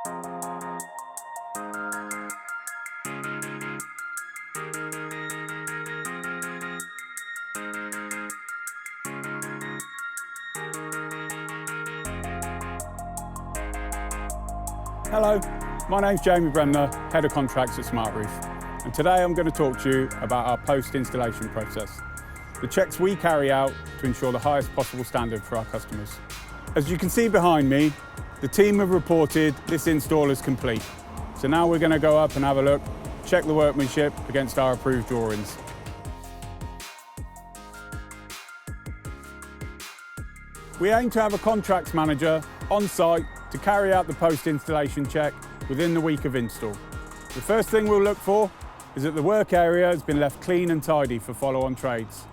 Hello, my name's Jamie Bremner, Head of Contracts at Smartroof, and today I'm going to talk to you about our post-installation process, the checks we carry out to ensure the highest possible standard for our customers. As you can see behind me, the team have reported this install is complete. So now we're going to go up and have a look, check the workmanship against our approved drawings. We aim to have a contracts manager on site to carry out the post-installation check within the week of install. The first thing we'll look for is that the work area has been left clean and tidy for follow-on trades.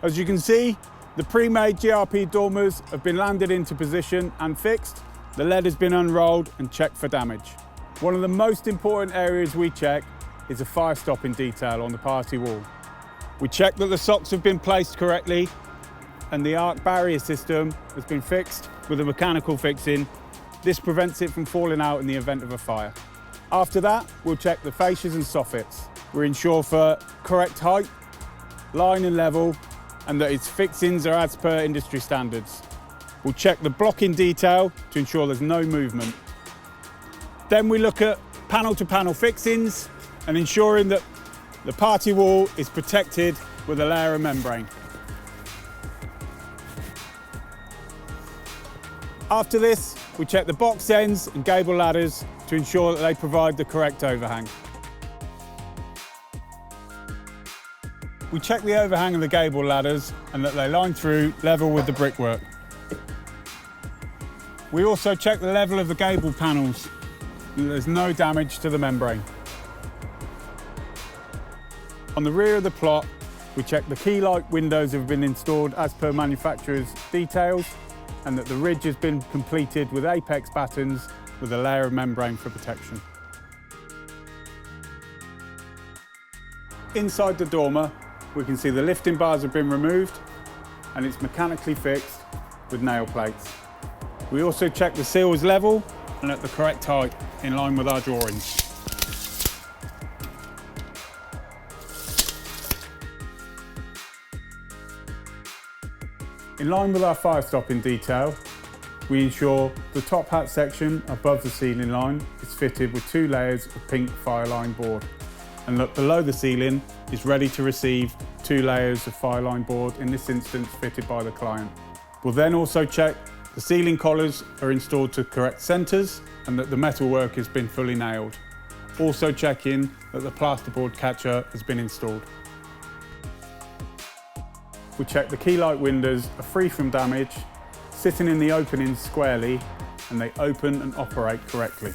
As you can see, the pre-made GRP dormers have been landed into position and fixed. The lead has been unrolled and checked for damage. One of the most important areas we check is a fire stopping detail on the party wall. We check that the socks have been placed correctly and the arc barrier system has been fixed with a mechanical fixing. This prevents it from falling out in the event of a fire. After that, we'll check the fascias and soffits. We ensure for correct height, line and level, and that its fixings are as per industry standards. We'll check the blocking detail to ensure there's no movement. Then we look at panel-to-panel fixings and ensuring that the party wall is protected with a layer of membrane. After this, we check the box ends and gable ladders to ensure that they provide the correct overhang. We check the overhang of the gable ladders and that they line through level with the brickwork. We also check the level of the gable panels and that there's no damage to the membrane. On the rear of the plot, we check the key light windows have been installed as per manufacturer's details and that the ridge has been completed with apex battens with a layer of membrane for protection. Inside the dormer, we can see the lifting bars have been removed and it's mechanically fixed with nail plates. We also check the seals level and at the correct height in line with our drawings. In line with our fire stopping detail, we ensure the top hat section above the ceiling line is fitted with 2 layers of pink fireline board and that below the ceiling is ready to receive 2 layers of fireline board, in this instance fitted by the client. We'll then also check the ceiling collars are installed to correct centres and that the metalwork has been fully nailed. Also checking that the plasterboard catcher has been installed. We check the key light windows are free from damage, sitting in the openings squarely, and they open and operate correctly.